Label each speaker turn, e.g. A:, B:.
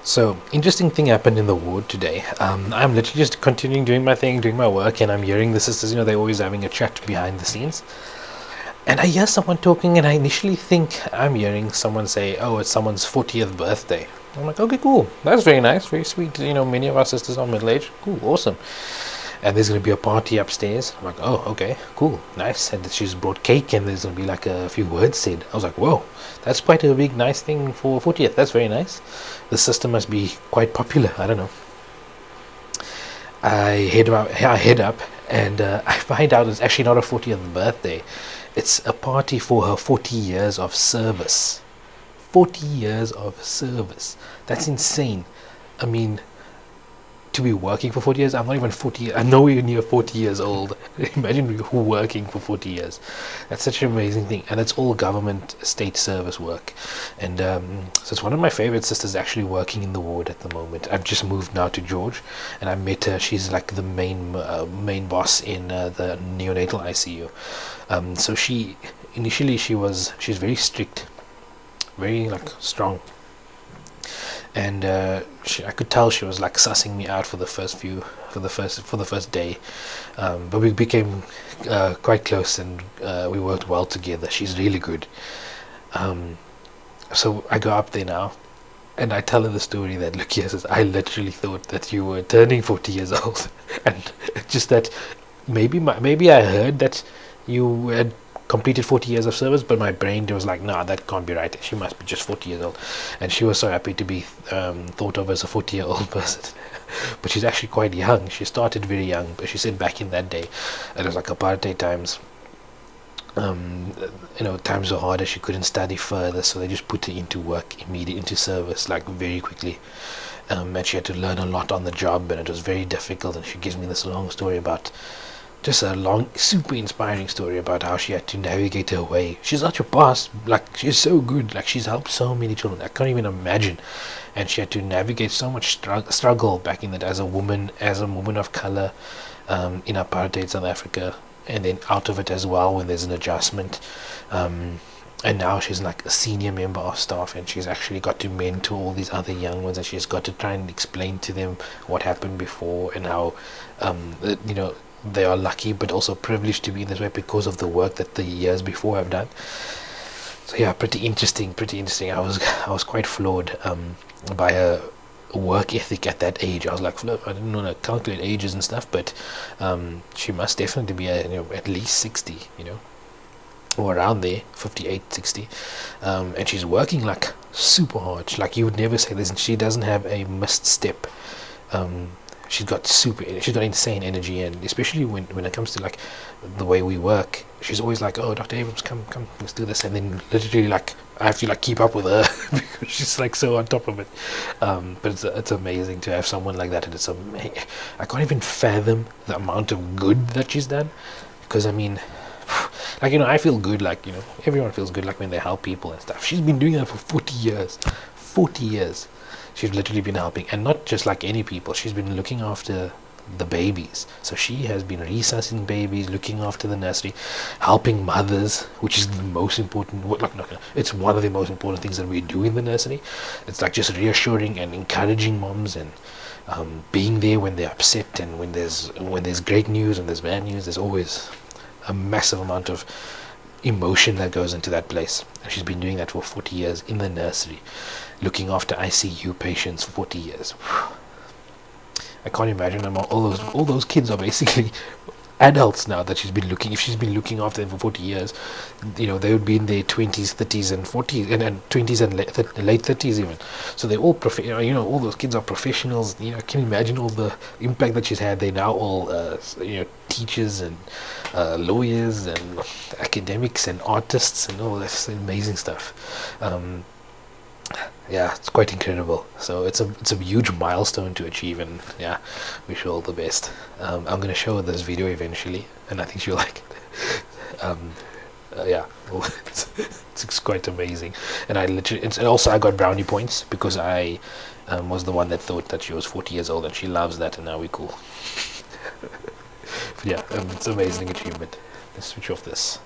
A: So, interesting thing happened in the ward today. I'm literally just continuing doing my thing, doing my work, and I'm hearing the sisters, they're always having a chat behind the scenes. And I hear someone talking, and I initially think I'm hearing someone say, oh, it's someone's 40th birthday. I'm like, okay, cool. That's very nice, very sweet. Many of our sisters are middle aged. Cool, awesome. And there's going to be a party upstairs. I'm like, oh, okay, cool, nice. And she's brought cake, and there's going to be like a few words said. I was like, whoa, that's quite a big, nice thing for 40th. That's very nice. The system must be quite popular. I don't know. I head up, and I find out it's actually not her 40th birthday. It's a party for her 40 years of service. 40 years of service. That's insane. I mean, to be working for 40 years, I'm not even 40. I'm nowhere near 40 years old. Imagine who working for 40 years. That's such an amazing thing, and it's all government state service work. And so it's one of my favorite sisters actually working in the ward at the moment. I've just moved now to George, and I met her. She's like the main boss in the neonatal ICU. So she's very strict, very like strong. And I could tell she was like sussing me out for the first day, but we became quite close, and we worked well together. She's really good. So I go up there now, and I tell her the story that, look, yes, I literally thought that you were turning 40 years old, and just that maybe I heard that you had completed 40 years of service, but my brain was like, nah, that can't be right. She must be just 40 years old. And she was so happy to be thought of as a 40-year-old person. But she's actually quite young. She started very young, but she said back in that day, it was like apartheid times. Times were harder. She couldn't study further, so they just put her into work immediately, into service, like very quickly. And she had to learn a lot on the job, and it was very difficult. And she gives me this long story about, just a long, super inspiring story about how she had to navigate her way. She's not your boss, like, she's so good, like, she's helped so many children, I can't even imagine. And she had to navigate so much struggle back in that, as a woman of color, in apartheid South Africa, and then out of it as well when there's an adjustment. And now she's like a senior member of staff, and she's actually got to mentor all these other young ones, and she's got to try and explain to them what happened before, and how they are lucky but also privileged to be in this way because of the work that the years before have done. So yeah, pretty interesting. I was quite floored by her work ethic at that age. I was like, flip, I didn't want to calculate ages and stuff, but she must definitely be at least 60, or around there, 58, 60. And she's working like super hard. Like, you would never say this, and she doesn't have a missed step. She's got insane energy, and especially when it comes to like the way we work, she's always like, oh, Dr. Abrams, come, let's do this. And then literally, like, I have to like keep up with her because she's like so on top of it. But it's amazing to have someone like that, and I can't even fathom the amount of good that she's done, because I mean, like, I feel good, like, everyone feels good like when they help people and stuff. She's been doing that for 40 years. She's literally been helping, and not just like any people. She's been looking after the babies. So she has been resuscitating babies, looking after the nursery, helping mothers, which is the most important. It's one of the most important things that we do in the nursery. It's like just reassuring and encouraging moms, and being there when they're upset, and when there's great news and there's bad news. There's always a massive amount of emotion that goes into that place, and she's been doing that for 40 years in the nursery, looking after ICU patients for 40 years. I can't imagine all those kids are basically adults now that if she's been looking after them for 40 years. They would be in their 20s, 30s and 40s, and 20s and late 30s even. So they're all all those kids are professionals. I can imagine all the impact that she's had. They're now all teachers and lawyers and academics and artists and all this amazing stuff. Yeah, it's quite incredible. So it's a huge milestone to achieve, and yeah, wish her all the best. I'm gonna show her this video eventually, and I think she'll like it. Yeah, it's quite amazing. And I got brownie points because I was the one that thought that she was 40 years old, and she loves that, and now we're cool. But yeah, it's an amazing achievement. Let's switch off this.